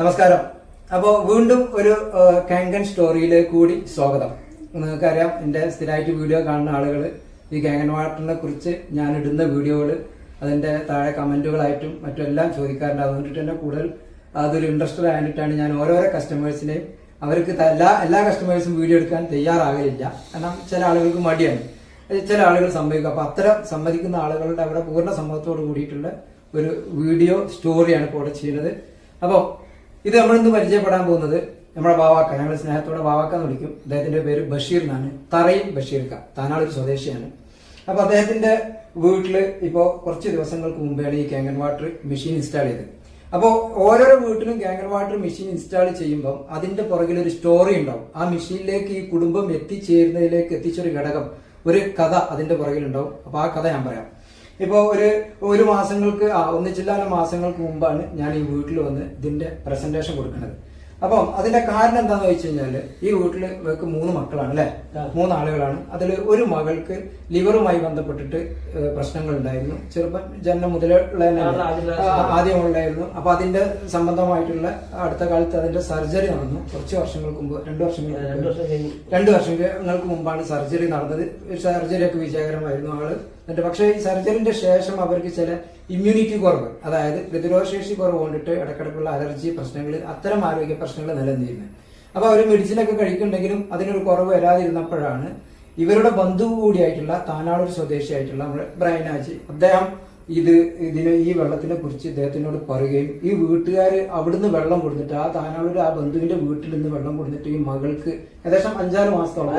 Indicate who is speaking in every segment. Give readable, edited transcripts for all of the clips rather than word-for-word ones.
Speaker 1: നമസ്കാരം. അപ്പോൾ വീണ്ടും ഒരു കാങ്കൻ സ്റ്റോറിയിലേക്ക് കൂടി സ്വാഗതം. നിങ്ങൾക്കറിയാം, എൻ്റെ സ്ഥിരമായിട്ട് വീഡിയോ കാണുന്ന ആളുകൾ ഈ കാങ്കൻ വാട്ടറിനെ കുറിച്ച് ഞാൻ ഇടുന്ന വീഡിയോകൾ അതിൻ്റെ താഴെ കമൻറ്റുകളായിട്ടും മറ്റെല്ലാം ചോദിക്കാറുണ്ട്. അതുകൊണ്ടിട്ട് തന്നെ കൂടുതൽ അതൊരു ഇൻട്രസ്റ്റഡ് ആയിട്ടാണ് ഞാൻ ഓരോരോ കസ്റ്റമേഴ്സിനെയും അവർക്ക് എല്ലാ കസ്റ്റമേഴ്സും വീഡിയോ എടുക്കാൻ തയ്യാറാകലില്ല. കാരണം ചില ആളുകൾക്ക് മടിയാണ്, ചില ആളുകൾ സമ്മതിക്കും. അപ്പോൾ അത്തരം സമ്മതിക്കുന്ന ആളുകളുടെ അവിടെ പൂർണ്ണ സമ്മതത്തോട് കൂടിയിട്ടുള്ള ഒരു വീഡിയോ സ്റ്റോറിയാണ് ഇപ്പോൾ ഇവിടെ ചെയ്യുന്നത്. അപ്പോൾ ഇത് നമ്മളിന്ന് പരിചയപ്പെടാൻ പോകുന്നത് നമ്മുടെ ബാവാക്ക, ഞങ്ങൾ സ്നേഹത്തോടെ ബാവാക്ക എന്ന് വിളിക്കും. അദ്ദേഹത്തിന്റെ പേര് ബഷീർ എന്നാണ്. തറയിൽ ബഷീർക്ക, താനാളൊരു സ്വദേശിയാണ്. അപ്പൊ അദ്ദേഹത്തിന്റെ വീട്ടില് ഇപ്പോ കുറച്ച് ദിവസങ്ങൾക്ക് മുമ്പാണ് ഈ കാങ്കൻ വാട്ടർ മെഷീൻ ഇൻസ്റ്റാൾ ചെയ്തത്. അപ്പോൾ ഓരോരോ വീട്ടിലും കാങ്കൻ വാട്ടർ മെഷീൻ ഇൻസ്റ്റാൾ ചെയ്യുമ്പോൾ അതിന്റെ പുറകിൽ ഒരു സ്റ്റോറി ഉണ്ടാവും. ആ മെഷീനിലേക്ക് ഈ കുടുംബം എത്തിച്ചേരുന്നതിലേക്ക് എത്തിച്ചൊരു ഘടകം, ഒരു കഥ അതിന്റെ പുറകിലുണ്ടാവും. അപ്പൊ ആ കഥ ഞാൻ പറയാം. ഇപ്പോൾ ഒരു മാസങ്ങൾക്ക് ഒന്നിച്ചില്ലാത്ത മാസങ്ങൾക്ക് മുമ്പാണ് ഞാൻ ഈ വീട്ടിൽ വന്ന് ഇതിന്റെ പ്രസന്റേഷൻ കൊടുക്കുന്നത്. അപ്പം അതിന്റെ കാരണം എന്താണെന്ന് വെച്ച് കഴിഞ്ഞാല് ഈ വീട്ടിൽ ഇവർക്ക് 3 മക്കളാണ് അല്ലെ, 3 ആളുകളാണ്. അതിൽ ഒരു മകൾക്ക് ലിവറുമായി ബന്ധപ്പെട്ടിട്ട് പ്രശ്നങ്ങൾ ഉണ്ടായിരുന്നു. ചെറുപ്പം ജന്മം മുതലുള്ള ആദ്യം ഉണ്ടായിരുന്നു. അപ്പൊ അതിന്റെ സംബന്ധമായിട്ടുള്ള അടുത്ത കാലത്ത് അതിന്റെ സർജറി നടന്നു. കുറച്ച് വർഷങ്ങൾക്ക് മുമ്പ്, 2 വർഷങ്ങൾക്ക് മുമ്പാണ് സർജറി നടന്നത്. സർജറി ഒക്കെ വിജയകരമായിരുന്നു ആള്. പക്ഷേ ഈ സർജറിന്റെ ശേഷം അവർക്ക് ചില ഇമ്മ്യൂണിറ്റി കുറവ്, അതായത് പ്രതിരോധശേഷി കുറവ് കൊണ്ടിട്ട് ഇടക്കിടക്കുള്ള അലർജി പ്രശ്നങ്ങൾ, അത്തരം ആരോഗ്യ പ്രശ്നങ്ങൾ നിലനിന്നിരുന്നത്. അപ്പൊ അവർ മെഡിസിനൊക്കെ കഴിക്കുന്നുണ്ടെങ്കിലും അതിനൊരു കുറവ് വരാതിരുന്നപ്പോഴാണ് ഇവരുടെ ബന്ധു കൂടിയായിട്ടുള്ള താനാളൂർ സ്വദേശിയായിട്ടുള്ള നമ്മുടെ ബ്രൈനാജി, അദ്ദേഹം ഈ വെള്ളത്തിനെ കുറിച്ച് ഇദ്ദേഹത്തിനോട് പറയുകയും ഈ വീട്ടുകാര് അവിടുന്ന് വെള്ളം കൊടുത്തിട്ട് ആ താനാളൂർ ആ ബന്ധുവിന്റെ വീട്ടിൽ നിന്ന് വെള്ളം കൊടുത്തിട്ട് ഈ മകൾക്ക് ഏകദേശം 5-6 മാസത്തോളം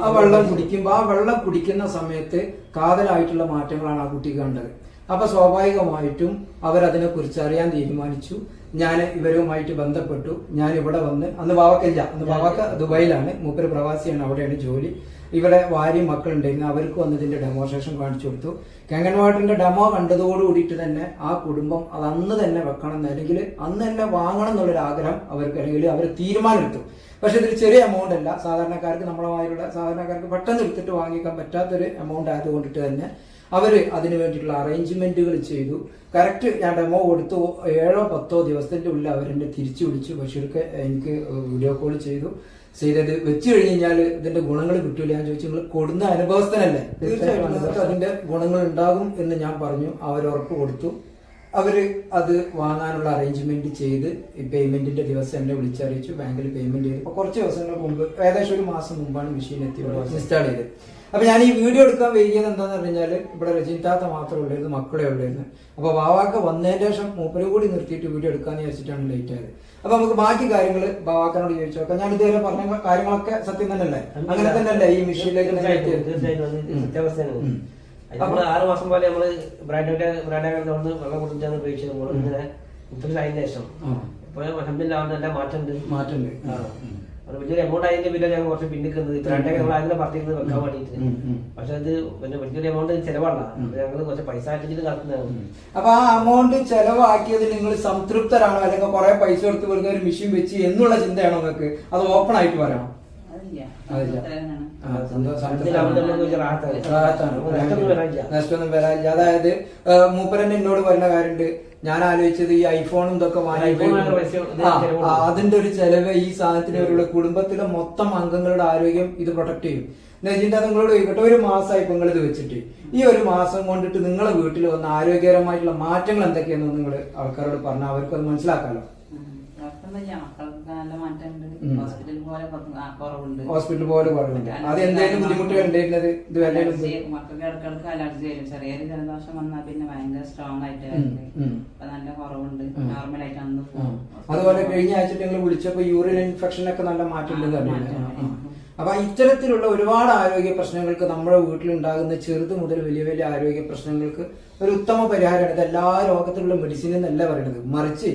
Speaker 1: ആ വെള്ളം കുടിക്കുമ്പോൾ ആ വെള്ളം കുടിക്കുന്ന സമയത്ത് കാതലായിട്ടുള്ള മാറ്റങ്ങളാണ് ആ കുട്ടിക്ക് കണ്ടത്. അപ്പൊ സ്വാഭാവികമായിട്ടും അവരതിനെ കുറിച്ച് അറിയാൻ തീരുമാനിച്ചു. ഞാൻ ഇവരുമായിട്ട് ബന്ധപ്പെട്ടു. ഞാൻ ഇവിടെ വന്ന്, അന്ന് ബാവക്കില്ല, അന്ന് ബാവക്ക ദുബായിലാണ്, മൂപ്പര് പ്രവാസിയാണ്, അവിടെയാണ് ജോലി. ഇവിടെ ഭാര്യയും മക്കളുണ്ടായിരുന്നു. അവർക്ക് വന്ന് ഇതിന്റെ ഡെമോൺസ്ട്രേഷൻ കാണിച്ചു കൊടുത്തു. കാങ്കൻ വാട്ടറിന്റെ ഡെമോ കണ്ടതോടുകൂടിയിട്ട് തന്നെ ആ കുടുംബം അത് അന്ന് തന്നെ വെക്കണം എന്ന്, അല്ലെങ്കിൽ അന്ന് തന്നെ വാങ്ങണം എന്നുള്ളൊരു ആഗ്രഹം അവർക്ക്, അല്ലെങ്കിൽ അവർ തീരുമാനമെടുത്തു. പക്ഷെ ഇതൊരു ചെറിയ എമൗണ്ട് അല്ല. സാധാരണക്കാർക്ക്, നമ്മളമായുള്ള സാധാരണക്കാർക്ക് പെട്ടെന്ന് എടുത്തിട്ട് വാങ്ങിക്കാൻ പറ്റാത്തൊരു എമൗണ്ട് ആയതുകൊണ്ടിട്ട് തന്നെ അവര് അതിനു വേണ്ടിയിട്ടുള്ള അറേഞ്ച്മെന്റുകൾ ചെയ്തു. കറക്റ്റ് ഞാൻ ഡെമോ കൊടുത്തു 7-10 ദിവസത്തിന്റെ ഉള്ളിൽ അവരെന്നെ തിരിച്ചു വിളിച്ചു. ബഷീർക്ക് എനിക്ക് വീഡിയോ കോൾ ചെയ്തത് വെച്ച് കഴിഞ്ഞാൽ ഇതിന്റെ ഗുണങ്ങൾ കിട്ടൂല. ഞാൻ ചോദിച്ചു, നിങ്ങൾ കൊടുന്ന അനുഭവസ്ഥനല്ലേ, തീർച്ചയായിട്ടും അതിന്റെ ഗുണങ്ങൾ ഉണ്ടാകും എന്ന് ഞാൻ പറഞ്ഞു. അവർ ഉറപ്പ് കൊടുത്തു. അവര് അത് വാങ്ങാനുള്ള അറേഞ്ച്മെന്റ് ചെയ്ത് ഈ പേയ്മെന്റിന്റെ ദിവസം എന്നെ വിളിച്ചറിയിച്ചു. ബാങ്കിൽ പേയ്മെന്റ് ചെയ്തു. കുറച്ച് ദിവസങ്ങൾക്ക് മുമ്പ്, ഏകദേശം 1 മാസം മുമ്പാണ് മെഷീൻ ഇൻസ്റ്റാൾ ചെയ്തത്. അപ്പൊ ഞാൻ ഈ വീഡിയോ എടുക്കാൻ വൈകിയത് എന്താന്ന് പറഞ്ഞാല് ഇവിടെ രജിതാത്ത മാത്രമേ ഉള്ളായിരുന്നു, മക്കളെ ഉള്ളായിരുന്നു. അപ്പൊ ബാവാക്ക വന്നതിന് ശേഷം മൂപ്പരും കൂടി നിർത്തിയിട്ട് വീഡിയോ എടുക്കാന്ന് വിചാരിച്ചിട്ടാണ് ലേറ്റ് ആയത്. അപ്പൊ നമുക്ക് ബാക്കി കാര്യങ്ങൾ ബാവാക്കനോട് ചോദിച്ചു നോക്കാം. ഞാൻ ഇതുവരെ പറഞ്ഞ കാര്യങ്ങളൊക്കെ സത്യം തന്നെയല്ലേ, അങ്ങനെ തന്നെയല്ലേ ഈ മെഷീനിലേക്ക്?
Speaker 2: 6 മാസം പോലെ നമ്മള് ബ്രാൻഡിന്റെ വെള്ളം കൊടുത്തിട്ടാണ് ഉപയോഗിച്ചത്. നമ്മൾ ഇങ്ങനെ അതിന് ശേഷം ഇപ്പൊ നല്ല മാറ്റമുണ്ട്. വലിയൊരു എമൗണ്ട് അതിന്റെ ബില്ല് ഞങ്ങൾ കുറച്ച് പിന്നിക്കുന്നത് ബ്രാൻഡൊക്കെ നമ്മൾ അതിനെ പറഞ്ഞിരുന്നത് വെക്കാൻ വേണ്ടിയിട്ട്. പക്ഷെ അത് പിന്നെ വലിയൊരു എമൗണ്ട് ചെലവാണ്. ഞങ്ങൾ കുറച്ച് പൈസ ആക്കിയിട്ട് നടത്തുന്നതാണ്.
Speaker 1: അപ്പൊ ആ എമൗണ്ട് ചെലവാക്കിയത് നിങ്ങൾ സംതൃപ്തരാണോ, അല്ലെങ്കിൽ കുറെ പൈസ കൊടുത്ത് വെറുതെ ഒരു മെഷീൻ വെച്ച് എന്നുള്ള ചിന്തയാണോ നിങ്ങൾക്ക്? അത് ഓപ്പൺ ആയിട്ട് പറയണം. നഷ്ടമൊന്നും വരാനില്ല. അതായത് മൂപ്പരന്നെ എന്നോട് പറയുന്ന കാര്യമുണ്ട്. ഞാൻ ആലോചിച്ചത് ഈ ഐഫോണും ഇതൊക്കെ വാങ്ങി അതിന്റെ ഒരു ചെലവ് ഈ സാധനത്തിനുള്ള കുടുംബത്തിലെ മൊത്തം അംഗങ്ങളുടെ ആരോഗ്യം ഇത് പ്രൊട്ടക്ട് ചെയ്യും. നെജിന്റെ നിങ്ങളോട് ചോദിക്കട്ടെ, 1 മാസമായി ഇപ്പൊ നിങ്ങൾ ഇത് വെച്ചിട്ട് ഈ 1 മാസം കൊണ്ടിട്ട് നിങ്ങളെ വീട്ടിൽ വന്ന ആരോഗ്യകരമായിട്ടുള്ള മാറ്റങ്ങൾ എന്തൊക്കെയാണെന്ന് നിങ്ങൾ ആൾക്കാരോട് പറഞ്ഞാൽ അവർക്ക് അത് മനസ്സിലാക്കാലോ. ഹോസ്പിറ്റൽ പോലെ കുറവുണ്ട്. അത് എന്തെങ്കിലും ബുദ്ധിമുട്ടുകൾ ഉണ്ടായിരുന്നത്? ഇത്
Speaker 3: മക്കൾക്ക് ഇടക്കിടക്ക് അലർജി വരും. ചെറിയൊരു ജലദോഷം വന്നാൽ പിന്നെ ഭയങ്കര സ്ട്രോങ് ആയിട്ട് നല്ല കുറവുണ്ട്. നോർമലായിട്ട് അന്ന് പോകും.
Speaker 1: അതുപോലെ കഴിഞ്ഞ ആഴ്ച നിങ്ങൾ വിളിച്ചപ്പോ യൂറിൻ ഇൻഫെക്ഷൻ ഒക്കെ നല്ല മാറ്റമുണ്ട് തന്നെ. അപ്പൊ ഇത്തരത്തിലുള്ള ഒരുപാട് ആരോഗ്യ പ്രശ്നങ്ങൾക്ക് നമ്മുടെ വീട്ടിലുണ്ടാകുന്ന ചെറുത് മുതൽ വലിയ വലിയ ആരോഗ്യ പ്രശ്നങ്ങൾക്ക് ഒരു ഉത്തമ പരിഹാരമാണ്. ഇത് എല്ലാ രോഗത്തിലുള്ള മെഡിസിൻ എന്നല്ല പറയുന്നത്, മറിച്ച്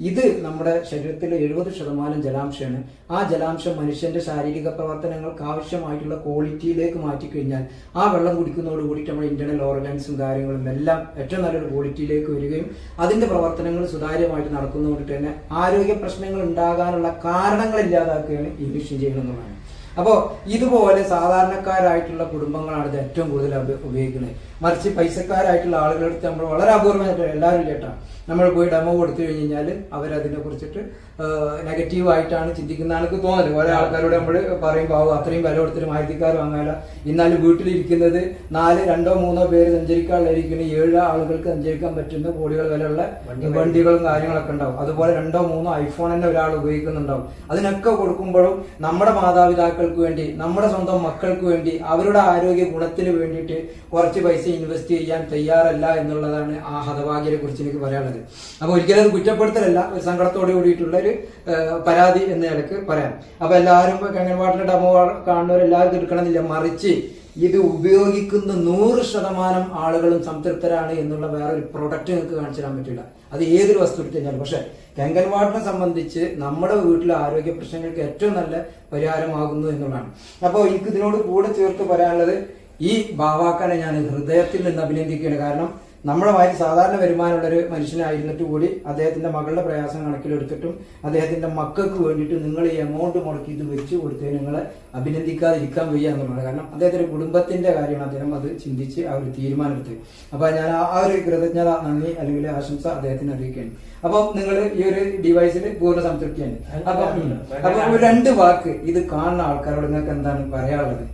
Speaker 1: ഇത് നമ്മുടെ ശരീരത്തിലെ 70% ജലാംശമാണ്. ആ ജലാംശം മനുഷ്യന്റെ ശാരീരിക പ്രവർത്തനങ്ങൾക്ക് ആവശ്യമായിട്ടുള്ള ക്വാളിറ്റിയിലേക്ക് മാറ്റിക്കഴിഞ്ഞാൽ ആ വെള്ളം കുടിക്കുന്നതോട് കൂടിയിട്ട് നമ്മുടെ ഇന്റേണൽ ഓർഗൻസും കാര്യങ്ങളും എല്ലാം ഏറ്റവും നല്ലൊരു ക്വാളിറ്റിയിലേക്ക് വരികയും അതിന്റെ പ്രവർത്തനങ്ങൾ സുതാര്യമായിട്ട് നടക്കുന്നതുകൊണ്ട് തന്നെ ആരോഗ്യ പ്രശ്നങ്ങൾ ഉണ്ടാകാനുള്ള കാരണങ്ങൾ ഇല്ലാതാക്കുകയാണ് ഈ മെഷീൻ ചെയ്യുന്നതാണ്. അപ്പോൾ ഇതുപോലെ സാധാരണക്കാരായിട്ടുള്ള കുടുംബങ്ങളാണ് ഇത് ഏറ്റവും കൂടുതൽ ഉപയോഗിക്കുന്നത്. മറിച്ച് പൈസക്കാരായിട്ടുള്ള ആളുകളെടുത്ത് നമ്മൾ വളരെ അപൂർവമായിട്ട്, എല്ലാവരും കേട്ടാ നമ്മൾ പോയി ഡെമോ കൊടുത്തു കഴിഞ്ഞാൽ അവരതിനെ കുറിച്ചിട്ട് നെഗറ്റീവായിട്ടാണ് ചിന്തിക്കുന്നതാണ് എനിക്ക് തോന്നുന്നത്. ഓരോ ആൾക്കാരോട് നമ്മൾ പറയുമ്പോൾ അത്രയും വില കൊടുത്തിട്ട് മാരുതിക്കാർ വാങ്ങാല, എന്നാലും വീട്ടിലിരിക്കുന്നത് 4, 2, 3 പേര് സഞ്ചരിക്കാനുള്ളതിരിക്കുന്ന 7 ആളുകൾക്ക് സഞ്ചരിക്കാൻ പറ്റുന്ന കോടികൾ വിലയുള്ള വണ്ടികളും കാര്യങ്ങളൊക്കെ ഉണ്ടാവും. അതുപോലെ 2, 3 ഐഫോൺ തന്നെ ഒരാൾ ഉപയോഗിക്കുന്നുണ്ടാവും. അതിനൊക്കെ കൊടുക്കുമ്പോഴും നമ്മുടെ മാതാപിതാക്കൾക്ക് വേണ്ടി, നമ്മുടെ സ്വന്തം മക്കൾക്ക് വേണ്ടി, അവരുടെ ആരോഗ്യ ഗുണത്തിന് വേണ്ടിയിട്ട് കുറച്ച് പൈസ ഇൻവെസ്റ്റ് ചെയ്യാൻ തയ്യാറല്ല എന്നുള്ളതാണ് ആ ഹതഭാഗ്യരെ കുറിച്ച് എനിക്ക് പറയാനുള്ളത്. അപ്പൊ ഒരിക്കലും അത് കുറ്റപ്പെടുത്തലല്ല, ഒരു സങ്കടത്തോട് കൂടിയിട്ടുള്ള ഒരു പരാതി എന്ന നിലക്ക് പറയാം. അപ്പൊ എല്ലാവരും കാങ്കൻ ഡെമോ കാണുന്നവരെല്ലാവരും എടുക്കണമെന്നില്ല, മറിച്ച് ഇത് ഉപയോഗിക്കുന്ന 100% ആളുകളും സംതൃപ്തരാണ് എന്നുള്ള വേറൊരു പ്രൊഡക്റ്റ് നിങ്ങൾക്ക് കാണിച്ചു തരാൻ പറ്റില്ല. അത് ഏതൊരു വസ്തു എടുത്തു കഴിഞ്ഞാലും. പക്ഷെ കാങ്കൻ വാട്ടറിനെ സംബന്ധിച്ച് നമ്മുടെ വീട്ടിലെ ആരോഗ്യ പ്രശ്നങ്ങൾക്ക് ഏറ്റവും നല്ല പരിഹാരമാകുന്നു എന്നുള്ളതാണ്. അപ്പോൾ എനിക്ക് ഇതിനോട് കൂടെ ചേർത്ത് പറയാനുള്ളത്, ഈ ബാവാക്കാനെ ഞാൻ ഹൃദയത്തിൽ നിന്ന് അഭിനന്ദിക്കുകയാണ്. കാരണം നമ്മുടെ മാതിരി സാധാരണ വരുമാനമുള്ളൊരു മനുഷ്യനായിരുന്നിട്ട് കൂടി അദ്ദേഹത്തിന്റെ മകളുടെ പ്രയാസം കണക്കിലെടുത്തിട്ടും അദ്ദേഹത്തിന്റെ മക്കൾക്ക് വേണ്ടിയിട്ട് നിങ്ങൾ ഈ എമൗണ്ട് മുടക്കി ഇത് വെച്ച് കൊടുത്തതിന് നിങ്ങളെ അഭിനന്ദിക്കാതിരിക്കാൻ വയ്യ എന്നുള്ളത്. കാരണം അദ്ദേഹത്തിന്റെ കുടുംബത്തിന്റെ കാര്യമാണ് അദ്ദേഹം അത് ചിന്തിച്ച് ആ ഒരു തീരുമാനമെടുത്തത്. അപ്പൊ ഞാൻ ആ ഒരു കൃതജ്ഞത, നന്ദി അല്ലെങ്കിൽ ആശംസ അദ്ദേഹത്തിന് അറിയിക്കുകയാണ്. അപ്പം നിങ്ങൾ ഈ ഒരു ഡിവൈസിൽ പൂർണ്ണ സംതൃപ്തിയാണ്. അപ്പൊ 2 വാക്ക് ഇത് കാണുന്ന ആൾക്കാരോട് നിങ്ങൾക്ക് എന്താണ് പറയാനുള്ളത്?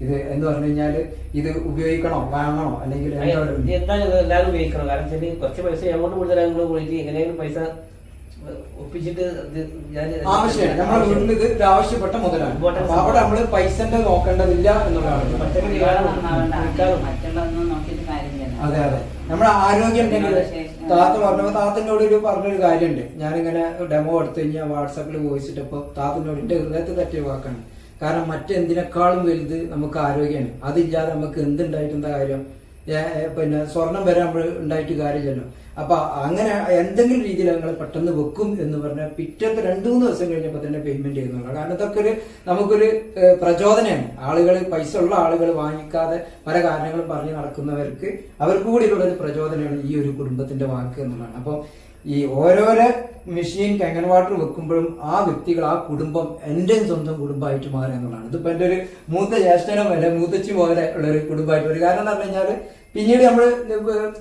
Speaker 1: ഇത് എന്ന് പറഞ്ഞു കഴിഞ്ഞാല് ഇത് ഉപയോഗിക്കണോ, വാങ്ങണോ, അല്ലെങ്കിൽ
Speaker 2: എല്ലാവരും ഉപയോഗിക്കണം. കാരണം കുറച്ച് പൈസ എമൗണ്ട് കൂടുതൽ പോയിട്ട് എങ്ങനെയും പൈസ ഒപ്പിച്ചിട്ട്
Speaker 1: ആവശ്യമാണ്. നമ്മുടെ വീട്ടിൽ ഇത് ഒരു ആവശ്യപ്പെട്ട മുതലാണ്. അവിടെ നമ്മള് പൈസന്റെ നോക്കേണ്ടതില്ല എന്നുള്ളതാണ്. അതെ അതെ, നമ്മുടെ ആരോഗ്യം ഉണ്ടെങ്കിൽ താത്ത പറഞ്ഞപ്പോ താത്തനോട് പറഞ്ഞൊരു കാര്യമുണ്ട്. ഞാനിങ്ങനെ ഡെമോ എടുത്തു കഴിഞ്ഞാൽ വാട്സാപ്പിൽ വോയിസ് ഇട്ടപ്പോ താത്തനോട് എന്റെ ഹൃദയത്തിൽ തട്ടിയ വാക്കാണ്. കാരണം മറ്റെന്തിനേക്കാളും വലുത് നമുക്ക് ആരോഗ്യമാണ്. അതില്ലാതെ നമുക്ക് എന്തുണ്ടായിട്ടെന്താ കാര്യം? പിന്നെ സ്വർണം വരെ നമ്മൾ ഉണ്ടായിട്ട് കാര്യമില്ലല്ലോ. അപ്പൊ അങ്ങനെ എന്തെങ്കിലും രീതിയിൽ ഞങ്ങൾ പെട്ടെന്ന് വെക്കും എന്ന് പറഞ്ഞാൽ പിറ്റത്തെ 2-3 ദിവസം കഴിഞ്ഞപ്പോൾ തന്നെ പേയ്മെന്റ് ചെയ്യുന്നുള്ളൂ. കാരണം ഇതൊക്കെ നമുക്കൊരു പ്രചോദനമാണ്. ആളുകൾ, പൈസ ഉള്ള ആളുകൾ വാങ്ങിക്കാതെ പല കാരണങ്ങളും പറഞ്ഞ് നടക്കുന്നവർക്ക് അവർക്ക് കൂടിയുള്ള ഒരു പ്രചോദനമാണ് ഈ ഒരു കുടുംബത്തിന്റെ വാക്ക് എന്നുള്ളതാണ്. അപ്പൊ ഈ ഓരോരോ മെഷീൻ കാങ്കൻ വാട്ടർ വെക്കുമ്പോഴും ആ വ്യക്തികൾ, ആ കുടുംബം എന്റെ സ്വന്തം കുടുംബമായിട്ട് മാറുക എന്നുള്ളതാണ്. ഇതിപ്പോ എന്റെ ഒരു മൂത്ത ജ്യേഷ്ഠനോ അല്ല മൂത്തച്ചി പോലെ ഉള്ള ഒരു കുടുംബമായിട്ട് വരും. കാരണം എന്ന് പറഞ്ഞു കഴിഞ്ഞാൽ പിന്നീട് നമ്മൾ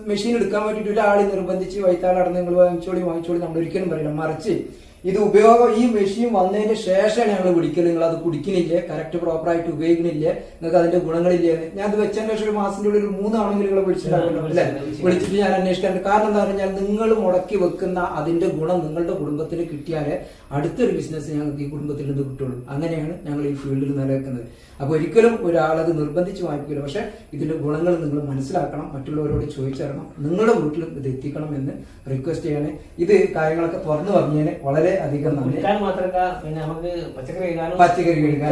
Speaker 1: മെഷീൻ എടുക്കാൻ വേണ്ടിയിട്ട് ഒരാളെ നിർബന്ധിച്ച് വൈത്താളടന്ന് നിങ്ങൾ വാങ്ങിച്ചോളി നമ്മൾ ഒരിക്കലും പറയില്ല. മറിച്ച് ഇത് ഉപയോഗം, ഈ മെഷീൻ വന്നതിന് ശേഷമാണ് ഞങ്ങൾ കുടിക്കൽ. നിങ്ങൾ അത് കുടിക്കുന്നില്ലേ, കറക്റ്റ് പ്രോപ്പറായിട്ട് ഉപയോഗിക്കുന്നില്ലേ, നിങ്ങൾക്ക് അതിന്റെ ഗുണങ്ങളില്ലേ? ഞാൻ അത് വെച്ചതിന് ശേഷം ഒരു മാസത്തിന്റെ ഉള്ളിൽ 3 ആണെങ്കിൽ നിങ്ങളെ വിളിച്ചിട്ടുണ്ടാവുമല്ലോ അല്ലെ? വിളിച്ചിട്ട് ഞാൻ അന്വേഷിക്കാറുണ്ട്. കാരണം എന്താ പറഞ്ഞാൽ നിങ്ങൾ മുടക്കി വെക്കുന്ന അതിന്റെ ഗുണം നിങ്ങളുടെ കുടുംബത്തിന് കിട്ടിയാലേ അടുത്തൊരു ബിസിനസ് ഞങ്ങൾക്ക് ഈ കുടുംബത്തിൽ നിന്ന് കിട്ടുള്ളൂ. അങ്ങനെയാണ് ഞങ്ങൾ ഈ ഫീൽഡിൽ നിലനിൽക്കുന്നത്. അപ്പൊ ഒരിക്കലും ഒരാളത് നിർബന്ധിച്ച് വാങ്ങിക്കില്ല. പക്ഷെ ഇതിന്റെ ഗുണങ്ങൾ നിങ്ങൾ മനസ്സിലാക്കണം, മറ്റുള്ളവരോട് ചോദിച്ചറിയണം, നിങ്ങളുടെ വീട്ടിലും ഇത് എത്തിക്കണം എന്ന് റിക്വസ്റ്റ് ചെയ്യണേ. ഇത് കാര്യങ്ങളൊക്കെ തുറന്നു പറഞ്ഞതിന് വളരെ അധികം നന്ദി. പച്ചക്കറി കഴുകാൻ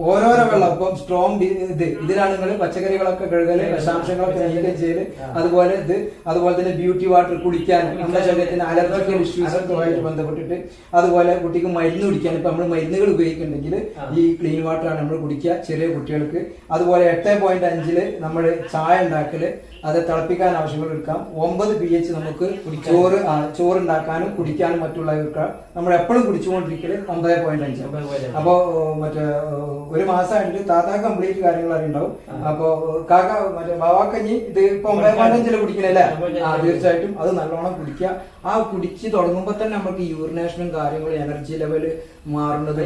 Speaker 1: ഓരോരോ വെള്ളം ഇപ്പം സ്ട്രോങ് ഇതിലാണ് നിങ്ങൾ പച്ചക്കറികളൊക്കെ കഴുകല്, വിഷാംശങ്ങളൊക്കെ നീക്കം ചെയ്യല്. അതുപോലെ തന്നെ ബ്യൂട്ടി വാട്ടർ കുടിക്കാൻ, നമ്മുടെ ശരീരത്തിന് അലർജിക്കൽ ഇഷ്യൂസൊക്കെ ബന്ധപ്പെട്ടിട്ട്, അതുപോലെ കുട്ടിക്ക് മരുന്ന് കുടിക്കാൻ. ഇപ്പൊ നമ്മൾ മരുന്നുകൾ ഉപയോഗിക്കുന്നുണ്ടെങ്കിൽ ഈ ക്ലീൻ വാട്ടറാണ് നമ്മൾ കുടിക്കുക ചെറിയ കുട്ടികൾക്ക്. അതുപോലെ 8.5 നമ്മൾ ചായ ഉണ്ടാക്കല്, അത് തിളപ്പിക്കാൻ ആവശ്യങ്ങൾ എടുക്കാം. 9 pH നമുക്ക് ചോറ് ഉണ്ടാക്കാനും കുടിക്കാനും മറ്റുള്ളവർക്ക് നമ്മൾ എപ്പോഴും കുടിച്ചുകൊണ്ടിരിക്കല് 9.5. അപ്പോ മറ്റേ ഒരു മാസമായിട്ട് താത്ത കംപ്ലീറ്റ് കാര്യങ്ങൾ അറിയുണ്ടാവും. അപ്പൊ കാക്ക മറ്റേ ബാവാക്കഞ്ഞി ഇത് ഇപ്പൊ 9.5 കുടിക്കണല്ലേ? തീർച്ചയായിട്ടും അത് നല്ലോണം കുടിക്കുക. ആ കുടിച്ച് തുടങ്ങുമ്പോ തന്നെ നമുക്ക് യൂറിനേഷനും കാര്യങ്ങളും എനർജി ലെവല് മാറുന്നത്.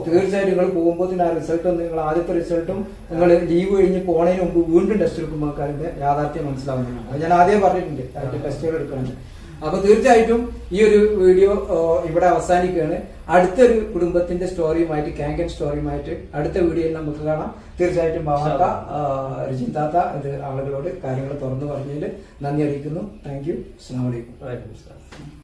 Speaker 1: തീർച്ചയായിട്ടും നിങ്ങൾ പോകുമ്പോൾ ആ റിസൾട്ട് നിങ്ങൾ ആദ്യത്തെ റിസൾട്ടും നിങ്ങൾ ലീവ് കഴിഞ്ഞ് പോണതിന് മുമ്പ് വീണ്ടും ടെസ്റ്റ് എടുക്കുമ്പോൾ ആൾക്കാരുടെ യാഥാർത്ഥ്യം മനസ്സിലാവുന്നതാണ്. അത് ഞാൻ ആദ്യം പറഞ്ഞിട്ടുണ്ട്, അതിന്റെ ടെസ്റ്റുകൾ എടുക്കണം. അപ്പൊ തീർച്ചയായിട്ടും ഈ ഒരു വീഡിയോ ഇവിടെ അവസാനിക്കുകയാണ്. അടുത്തൊരു കുടുംബത്തിന്റെ സ്റ്റോറിയുമായിട്ട്, കാങ്കൻ സ്റ്റോറിയുമായിട്ട് അടുത്ത വീഡിയോയിൽ നമുക്ക് കാണാം. തീർച്ചയായിട്ടും ബാവാക്ക, രജിതാത്ത ഇത് ആളുകളോട് കാര്യങ്ങൾ തുറന്നു പറഞ്ഞതിൽ നന്ദി അറിയിക്കുന്നു. Thank you. അസ്സലാമു അലൈക്കും.